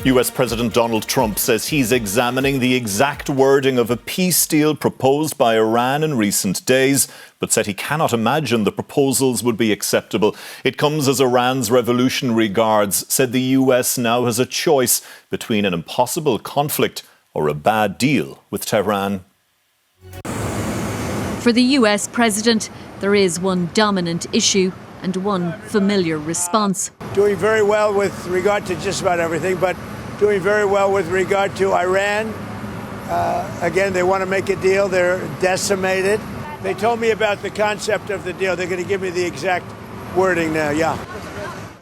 US President Donald Trump says he's examining the exact wording of a peace deal proposed by Iran in recent days, but said he cannot imagine the proposals would be acceptable. It comes as Iran's Revolutionary Guards said the US now has a choice between an impossible conflict or a bad deal with Tehran. For the US president, there is one dominant issue and one familiar response. Doing very well with regard to just about everything, but doing very well with regard to Iran. Again, they want to make a deal. They're decimated. They told me about the concept of the deal. They're going to give me the exact wording now, yeah.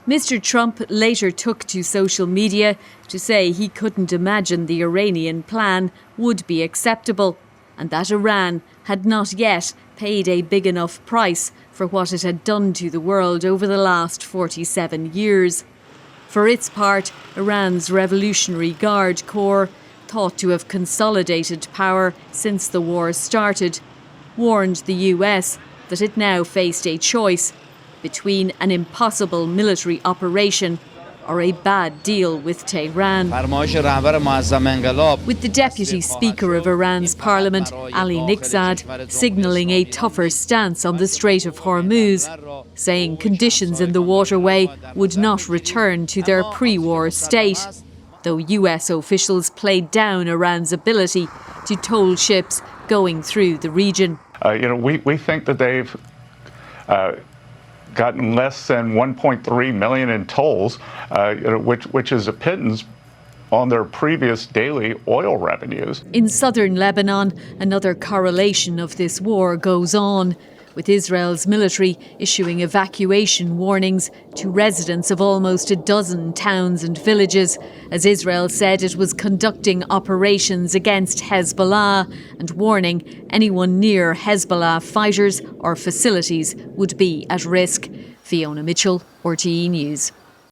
Mr. Trump later took to social media to say he couldn't imagine the Iranian plan would be acceptable and that Iran had not yet paid a big enough price for what it had done to the world over the last 47 years. For its part, Iran's Revolutionary Guard Corps, thought to have consolidated power since the war started, warned the US that it now faced a choice between an impossible military operation or a bad deal with Tehran. With the Deputy Speaker of Iran's Parliament, Ali Niqzad, signalling a tougher stance on the Strait of Hormuz, saying conditions in the waterway would not return to their pre-war state, though US officials played down Iran's ability to toll ships going through the region. We think that they've gotten less than 1.3 million in tolls, which is a pittance on their previous daily oil revenues. In southern Lebanon, another correlation of this war goes on, with Israel's military issuing evacuation warnings to residents of almost a dozen towns and villages, as Israel said it was conducting operations against Hezbollah and warning anyone near Hezbollah fighters or facilities would be at risk. Fiona Mitchell, RTE News.